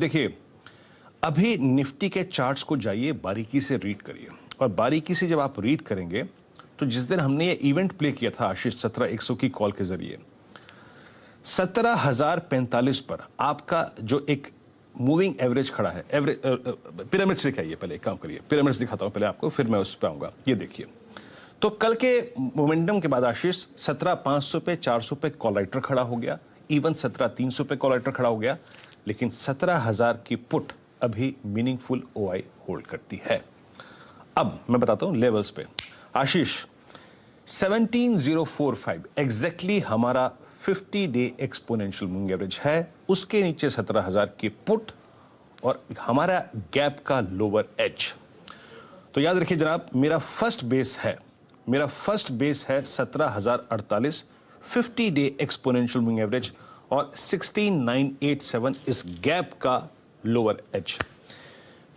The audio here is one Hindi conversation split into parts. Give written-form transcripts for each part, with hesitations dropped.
देखिए, अभी निफ्टी के चार्ट्स को जाइए, बारीकी से रीड करिए। और बारीकी से जब आप रीड करेंगे तो जिस दिन हमने ये इवेंट प्ले किया था आशीष 17,100 की कॉल के जरिए, 17,045 पर आपका जो एक मूविंग एवरेज खड़ा है, एवरेज पिरामिड्स दिखाइए, पहले एक काम करिए, पिरामिड्स दिखाता हूं पहले आपको, फिर मैं उस पर आऊंगा। ये देखिए, तो कल के मोमेंटम के बाद आशीष 17,500 पे, 400 पे कॉल राइटर खड़ा हो गया, इवन 17,300 पे कॉल राइटर खड़ा हो गया, लेकिन 17,000 की पुट अभी मीनिंगफुल ओआई होल्ड करती है। अब मैं बताता हूं लेवल्स पे आशीष, 17,045 एग्जैक्टली हमारा 50 डे एक्सपोनेंशियल मूविंग एवरेज है, उसके नीचे 17,000 की पुट और हमारा गैप का लोअर एज। तो याद रखिए जनाब, मेरा फर्स्ट बेस है 17,048 50 डे एक्सपोनेंशियल मूविंग एवरेज और 16,987 इस गैप का लोअर एज।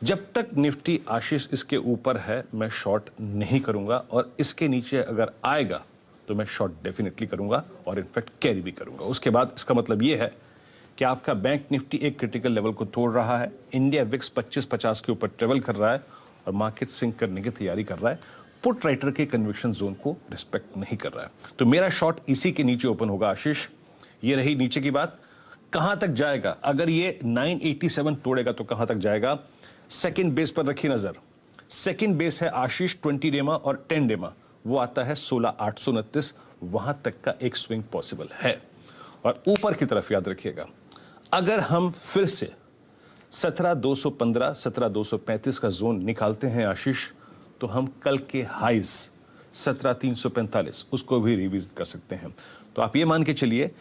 जब तक निफ्टी आशीष इसके ऊपर है मैं शॉर्ट नहीं करूंगा, और इसके नीचे अगर आएगा तो मैं शॉर्ट डेफिनेटली करूंगा और इनफैक्ट कैरी भी करूंगा। उसके बाद इसका मतलब यह है कि आपका बैंक निफ्टी एक क्रिटिकल लेवल को तोड़ रहा है, इंडिया विक्स 25-50 के ऊपर ट्रेवल कर रहा है और मार्केट सिंक करने की तैयारी कर रहा है, पुट राइटर के कन्विक्शन जोन को रिस्पेक्ट नहीं कर रहा है। तो मेरा शॉर्ट इसी के नीचे ओपन होगा आशीष। ये रही नीचे की बात। कहां तक जाएगा? अगर ये 987 तोड़ेगा तो कहां तक जाएगा? सेकंड बेस पर रखी नजर। सेकंड बेस है आशीष 20 डेमा और 10 डेमा, वो आता है 16,829, वहां तक का एक स्विंग पॉसिबल है। और ऊपर की तरफ याद रखिएगा, अगर हम फिर से 17,215 17,235 का जोन निकालते हैं आशीष, तो हम कल के हाइज 17,345 उसको भी रिविजिट कर सकते हैं। तो आप ये मान के चलिए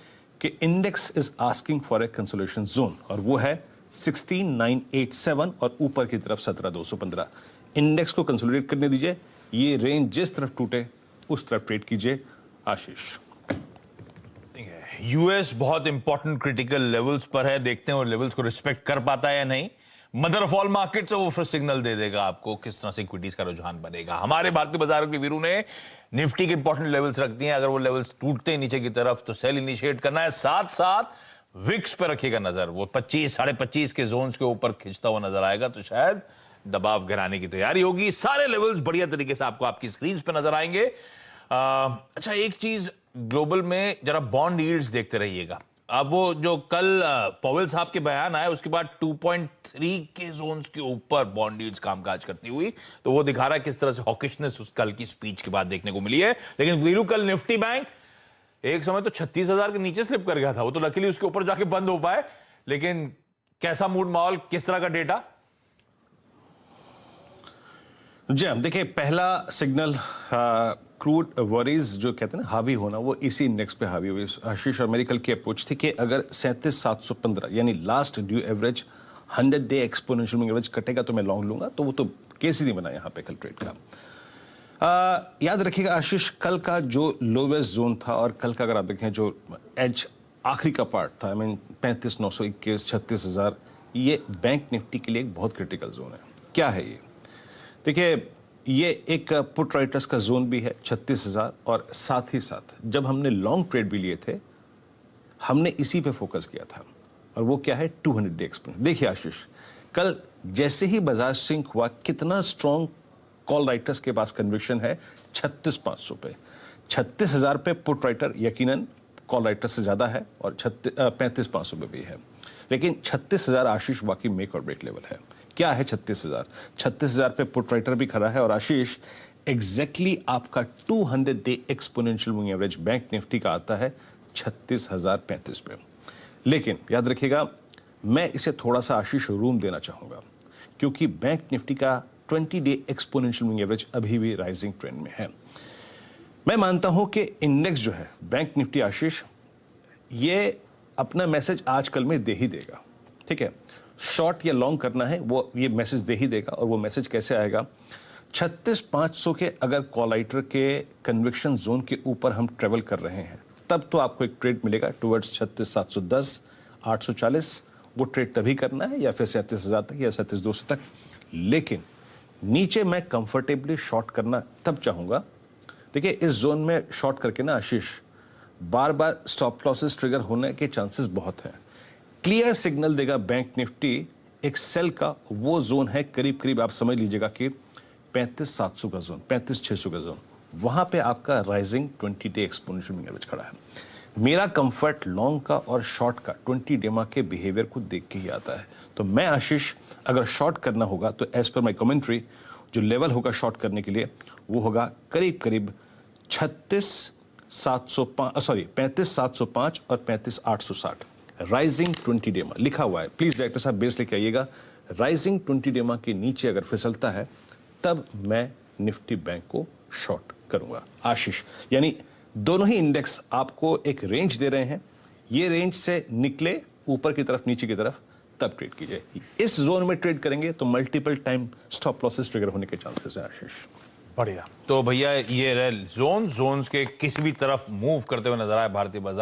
कि index is asking for a consolation zone, और वो है 16,987 और ऊपर की तरफ 17,215। इंडेक्स को कंसोलिडेट करने दीजिए, ये रेंज जिस तरफ टूटे उस तरफ ट्रेड कीजिए आशीष। यूएस बहुत इंपॉर्टेंट क्रिटिकल लेवल्स पर है, देखते हैं वो लेवल्स को रिस्पेक्ट कर पाता है या नहीं। मदर ऑफ ऑल मार्केट्स, वो फिर सिग्नल दे देगा आपको किस तरह से इक्विटीज का रुझान बनेगा। हमारे भारतीय बाजारों के वीरू ने निफ्टी के इंपॉर्टेंट लेवल्स रख दिए हैं, अगर वो लेवल्स टूटते हैं नीचे की तरफ तो सेल इनिशिएट करना है। साथ साथ विक्स पे रखिएगा नजर, वो 25 साढ़े 25 के जोन्स के ऊपर खिंचता हुआ नजर आएगा तो शायद दबाव गिराने की तैयारी होगी। सारे लेवल्स बढ़िया तरीके से आपको आपकी स्क्रीन पे नजर आएंगे। अच्छा, एक चीज ग्लोबल में जरा बॉन्ड यील्ड्स देखते रहिएगा। अब वो जो कल पॉवेल साहब के बयान आए उसके बाद 2.3 के जोन्स के ऊपर बॉन्ड यील्ड्स कामकाज करती हुई, तो वो दिखा रहा है किस तरह से हॉकिशनेस उस कल की स्पीच के बाद देखने को मिली है। लेकिन वीरू, कल निफ्टी बैंक एक समय तो 36,000 के नीचे स्लिप कर गया था, वो तो लकीली उसके ऊपर जाके बंद हो पाए। लेकिन कैसा मूड माहौल, किस तरह का डेटा? जी हाँ, देखिए, पहला सिग्नल क्रूड वरीज जो कहते हैं ना हावी होना, वो इसी इंडेक्स पे हावी हुई आशीष। और मेरी कल की अप्रोच थी कि अगर 37,715 यानी last due average 100 day exponential moving average कटेगा तो मैं लॉन्ग लूंगा, तो वो तो केस ही नहीं बना यहाँ पे कल ट्रेड का। याद रखिएगा आशीष, कल का जो लोवेस्ट जोन था और कल का अगर आप देखें जो एज आखिरी का पार्ट था, आई मीन 35,921 36,000, ये बैंक निफ्टी के लिए एक बहुत क्रिटिकल जोन है। क्या है ये? देखिए, ये एक पुट राइटर्स का जोन भी है 36,000, और साथ ही साथ जब हमने लॉन्ग ट्रेड भी लिए थे हमने इसी पे फोकस किया था, और वो क्या है? 200 डे एक्सपोनेंशियल। देखिए आशीष, कल जैसे ही बाजार सिंक हुआ, कितना स्ट्रॉन्ग कॉल राइटर्स के पास कन्विक्शन है 36,500 पे, 36,000 पे पुट राइटर यकीनन कॉल राइटर से ज्यादा है, और 35,500 पे भी है। लेकिन 36,000 आशीष वाकई मेक और ब्रेक लेवल है। क्या है 36,000? 36,000 पे पुट राइटर भी खड़ा है, और आशीष एग्जैक्टली आपका 200 day exponential moving average bank Nifty का आता है 36,035 पे। लेकिन याद रखिएगा, मैं इसे थोड़ा सा आशीष रूम देना चाहूंगा, क्योंकि बैंक निफ्टी का 20 डे एक्सपोनेंशियल मूविंग एवरेज अभी भी राइजिंग ट्रेंड में है। मैं मानता हूं कि इंडेक्स जो है बैंक निफ्टी आशीष, ये अपना मैसेज आजकल में दे ही देगा। ठीक है, शॉर्ट या लॉन्ग करना है वो ये मैसेज दे ही देगा, और वो मैसेज कैसे आएगा? 36,500 के अगर कॉल राइटर के कन्विक्शन जोन के ऊपर हम ट्रेवल कर रहे हैं, तब तो आपको एक ट्रेड मिलेगा टुवर्ड्स 36,710 840। वो ट्रेड तभी करना है, या फिर 37,000 तक या 37,200 तक। लेकिन नीचे मैं कंफर्टेबली शॉर्ट करना तब चाहूंगा। देखिए, इस जोन में शॉर्ट करके ना आशीष, बार बार स्टॉप लॉसेस ट्रिगर होने के चांसेस बहुत हैं। क्लियर सिग्नल देगा बैंक निफ्टी। एक सेल का वो जोन है करीब करीब आप समझ लीजिएगा कि 35,700 का जोन, 35,600 का जोन, वहां पे आपका rising 20 day exponential moving average खड़ा है। मेरा कंफर्ट लॉन्ग का और शॉर्ट का 20 डेमा के बिहेवियर को देख के ही आता है। तो मैं आशीष, अगर शॉर्ट करना होगा तो एज पर माई कमेंट्री जो लेवल होगा शॉर्ट करने के लिए वो होगा करीब करीब 35,705 और 35,860। राइजिंग 20 डेमा लिखा हुआ है, प्लीज डायरेक्टर साहब बेस लेके आइएगा। राइजिंग 20 डेमा के नीचे अगर फिसलता है तब मैं निफ्टी बैंक को शॉर्ट करूंगा आशीष। यानी दोनों ही इंडेक्स आपको एक रेंज दे रहे हैं, ये रेंज से निकले ऊपर की तरफ नीचे की तरफ तब ट्रेड कीजिए। इस जोन में ट्रेड करेंगे तो multiple time stop losses trigger होने के चांसेस है आशीष। बढ़िया। तो भैया ये रहे जोन्स के किसी भी तरफ मूव करते हुए नजर आए भारतीय बाजार।